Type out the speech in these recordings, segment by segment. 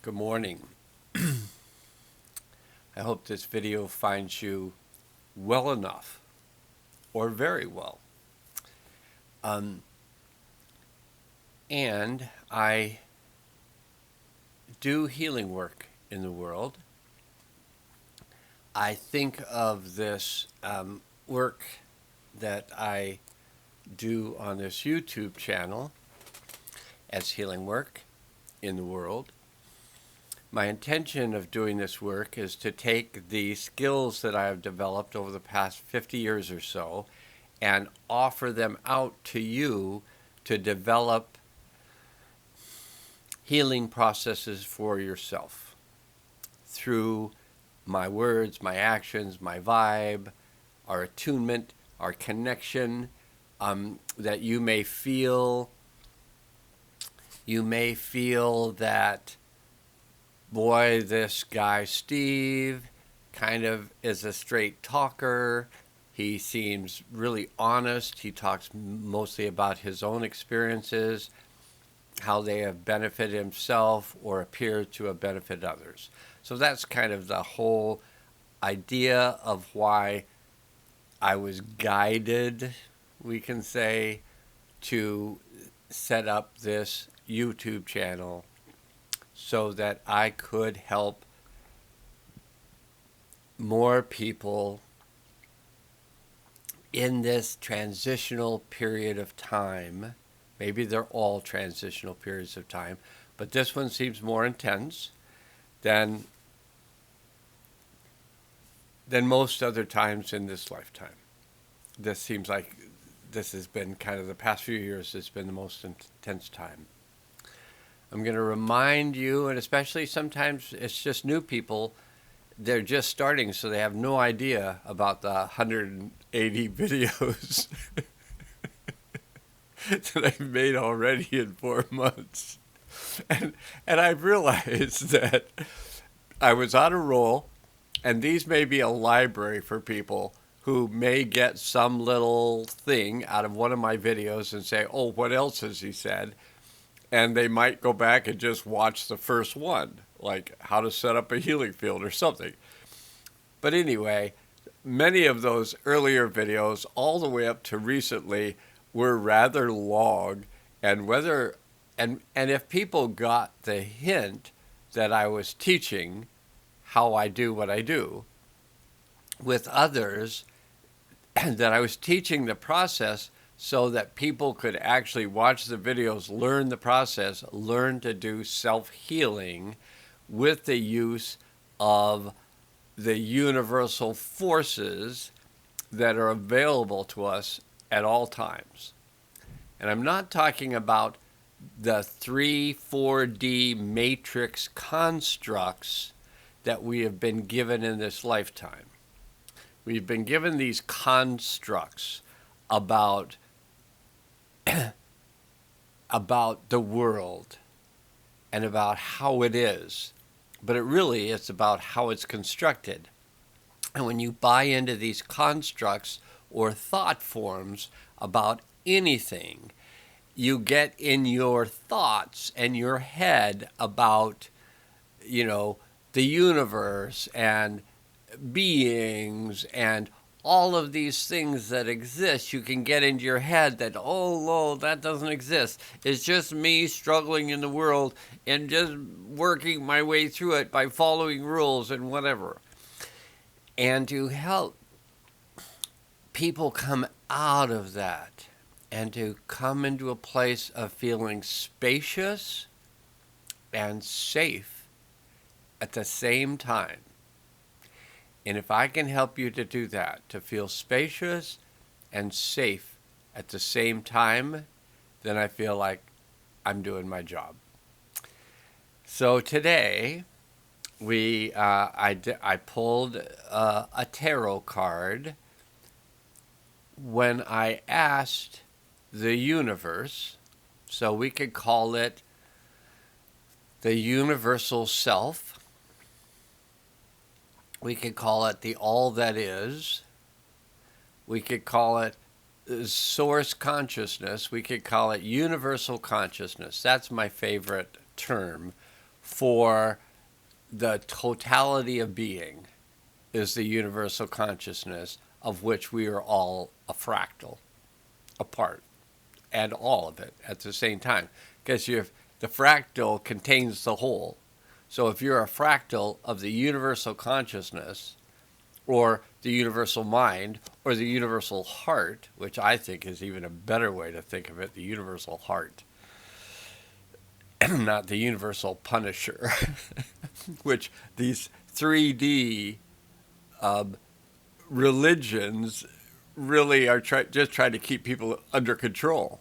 Good morning. I hope this video finds you well enough or very well. And I do healing work in the world. I think of this work that I do on this YouTube channel as healing work in the world. My intention of doing this work is to take the skills that I have developed over the past 50 years or so and offer them out to you to develop healing processes for yourself through my words, my actions, my vibe, our attunement, our connection, that you may feel that, boy, this guy Steve kind of is a straight talker. He seems really honest. He talks mostly about his own experiences, how they have benefited himself or appear to have benefited others. So that's kind of the whole idea of why I was guided, we can say, to set up this YouTube channel so that I could help more people in this transitional period of time. Maybe they're all transitional periods of time, but this one seems more intense than most other times in this lifetime. This seems like this has been kind of the past few years, it's been the most intense time. I'm going to remind you, and especially sometimes it's just new people, they're just starting, so they have no idea about the 180 videos that I've made already in 4 months. And I've realized that I was on a roll, and these may be a library for people who may get some little thing out of one of my videos and say, oh, what else has he said? And they might go back and just watch the first one, like how to set up a healing field or something. But anyway, many of those earlier videos, all the way up to recently, were rather long. And if people got the hint that I was teaching how I do what I do with others, and that I was teaching the process so that people could actually watch the videos, learn the process, learn to do self-healing with the use of the universal forces that are available to us at all times. And I'm not talking about the 3-4D matrix constructs that we have been given in this lifetime. We've been given these constructs about the world and about how it is, but it's about how it's constructed. And when you buy into these constructs or thought forms about anything, you get in your thoughts and your head about, the universe and beings and all of these things that exist. You can get into your head that, oh, that doesn't exist. It's just me struggling in the world and just working my way through it by following rules and whatever. And to help people come out of that and to come into a place of feeling spacious and safe at the same time. And if I can help you to do that, to feel spacious and safe at the same time, then I feel like I'm doing my job. So today, I pulled a tarot card when I asked the universe, so we could call it the universal self. We could call it the all that is. We could call it source consciousness. We could call it universal consciousness. That's my favorite term for the totality of being is the universal consciousness of which we are all a fractal, a part, and all of it at the same time. Because the fractal contains the whole. So if you're a fractal of the universal consciousness, or the universal mind, or the universal heart, which I think is even a better way to think of it, the universal heart, not the universal punisher, which these 3D religions really are just trying to keep people under control.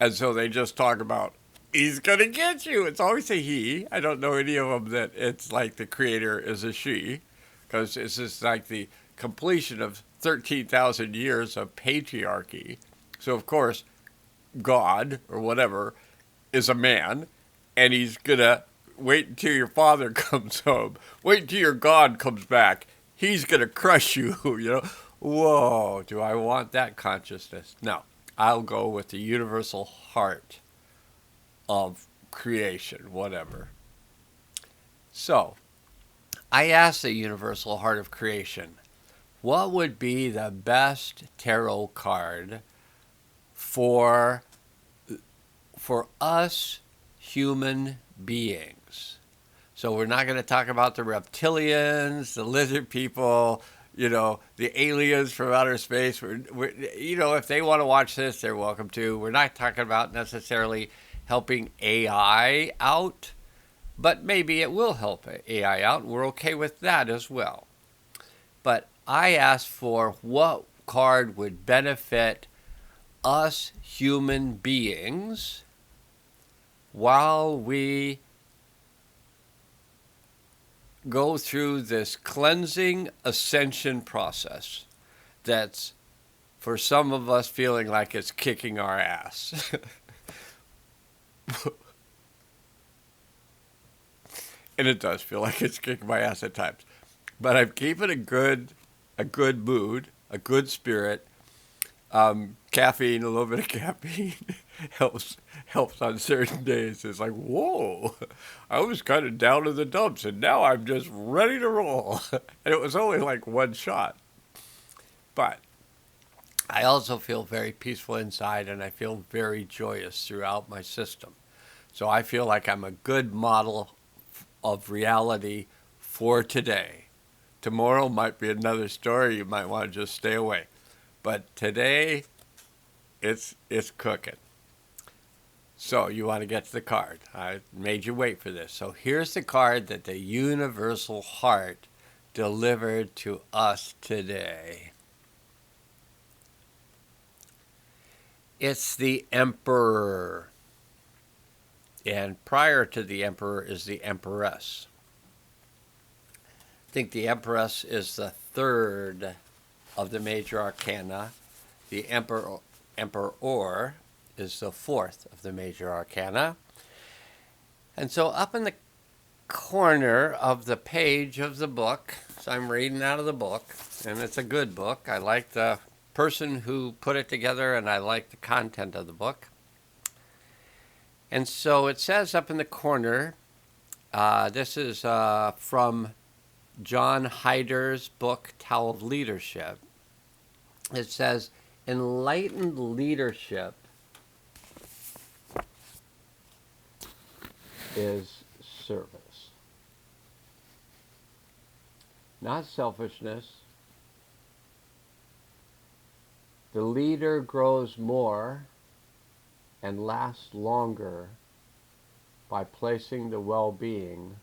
And so they just talk about, he's going to get you. It's always a he. I don't know any of them that it's like the creator is a she, because it's just like the completion of 13,000 years of patriarchy. So, of course, God, or whatever, is a man, and he's going to wait until your father comes home. Wait until your God comes back. He's going to crush you, you know. Whoa, do I want that consciousness? No, I'll go with the universal heart of creation, whatever. So, I asked the universal heart of creation, what would be the best tarot card for us human beings? So we're not going to talk about the reptilians, the lizard people, you know, the aliens from outer space. You know, if they want to watch this, they're welcome to. We're not talking about necessarily helping AI out, but maybe it will help AI out, and we're okay with that as well. But I asked for what card would benefit us human beings while we go through this cleansing ascension process that's, for some of us, feeling like it's kicking our ass. And it does feel like it's kicking my ass at times. But I'm keeping a good mood, a good spirit. Caffeine, a little bit of caffeine helps on certain days. It's like, whoa, I was kind of down in the dumps, and now I'm just ready to roll. And it was only like one shot. But I also feel very peaceful inside, and I feel very joyous throughout my system. So I feel like I'm a good model of reality for today. Tomorrow might be another story. You might want to just stay away. But today, it's cooking. So you want to get to the card. I made you wait for this. So here's the card that the universal heart delivered to us today. It's the Emperor. And prior to the Emperor is the Empress. I think the Empress is the third of the major arcana. The Emperor is the fourth of the major arcana. And so up in the corner of the page of the book, so I'm reading out of the book, and it's a good book. I like the person who put it together, and I like the content of the book. And so it says up in the corner, this is from John Hyder's book, Tao of Leadership. It says, enlightened leadership is service. Not selfishness. The leader grows more and lasts longer by placing the well-being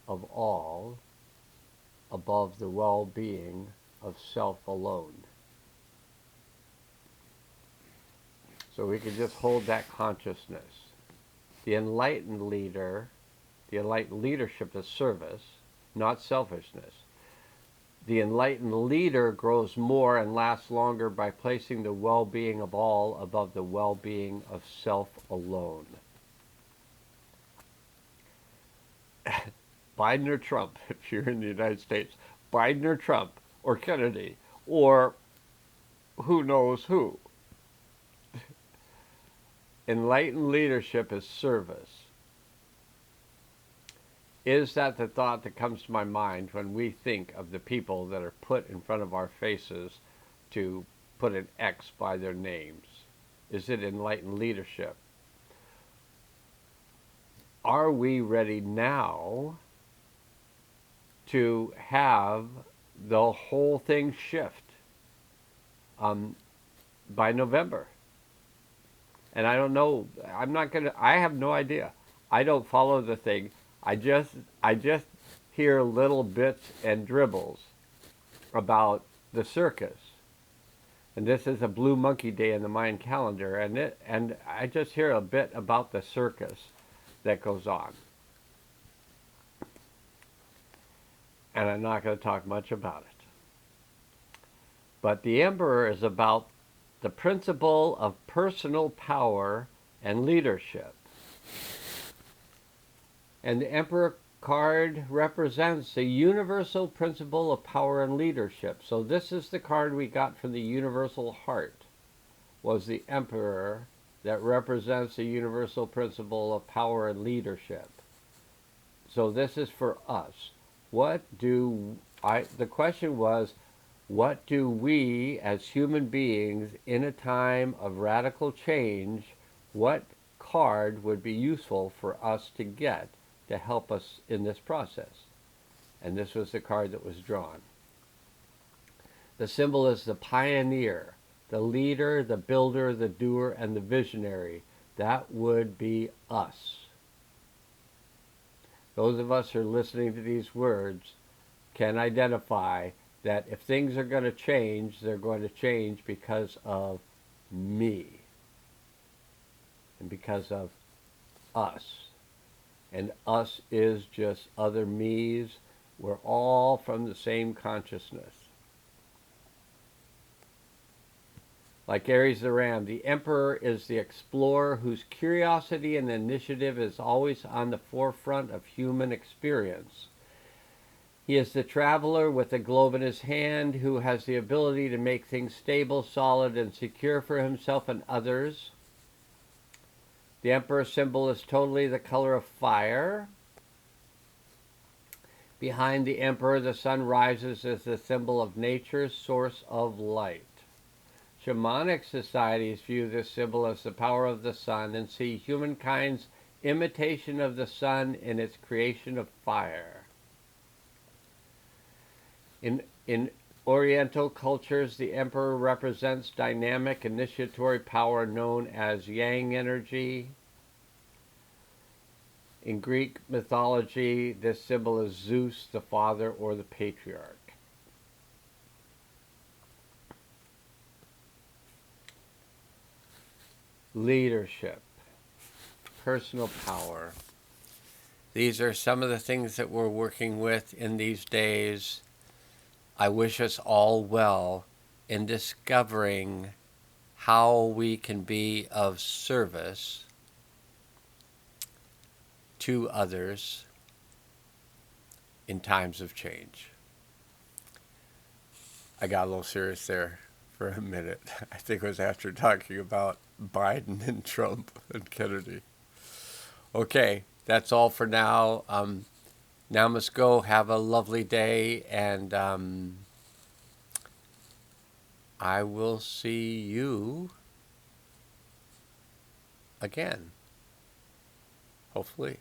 of all above the well-being of self alone. So we can just hold that consciousness. The enlightened leader, the enlightened leadership is service, not selfishness. The enlightened leader grows more and lasts longer by placing the well-being of all above the well-being of self alone. Biden or Trump, if you're in the United States, Biden or Trump, or Kennedy, or who knows who. Enlightened leadership is service. Is that the thought that comes to my mind when we think of the people that are put in front of our faces to put an X by their names? Is it enlightened leadership? Are we ready now to have the whole thing shift by November? And I don't know. I have no idea. I don't follow the thing. I just hear little bits and dribbles about the circus. And this is a Blue Monkey Day in the Mayan calendar, and I just hear a bit about the circus that goes on. And I'm not going to talk much about it. But the Emperor is about the principle of personal power and leadership. And the Emperor card represents the universal principle of power and leadership. So this is the card we got from the universal heart, was the Emperor that represents the universal principle of power and leadership. So this is for us. The question was, what do we as human beings in a time of radical change, what card would be useful for us to get to help us in this process? And this was the card that was drawn. The symbol is the pioneer, the leader, the builder, the doer, and the visionary. That would be us. Those of us who are listening to these words can identify that if things are going to change, they're going to change because of me and because of us. And us is just other me's. We're all from the same consciousness. Like Aries the Ram, the Emperor is the explorer whose curiosity and initiative is always on the forefront of human experience. He is the traveler with the globe in his hand who has the ability to make things stable, solid, and secure for himself and others. The Emperor symbol is totally the color of fire. Behind the Emperor, the sun rises as the symbol of nature's source of light. Shamanic societies view this symbol as the power of the sun and see humankind's imitation of the sun in its creation of fire. In Oriental cultures, the Emperor represents dynamic initiatory power known as yang energy. In Greek mythology, this symbol is Zeus, the father or the patriarch. Leadership, personal power. These are some of the things that we're working with in these days. I wish us all well in discovering how we can be of service to others in times of change. I got a little serious there for a minute. I think it was after talking about Biden and Trump and Kennedy. Okay, that's all for now. Now must go. Have a lovely day, and I will see you again, hopefully.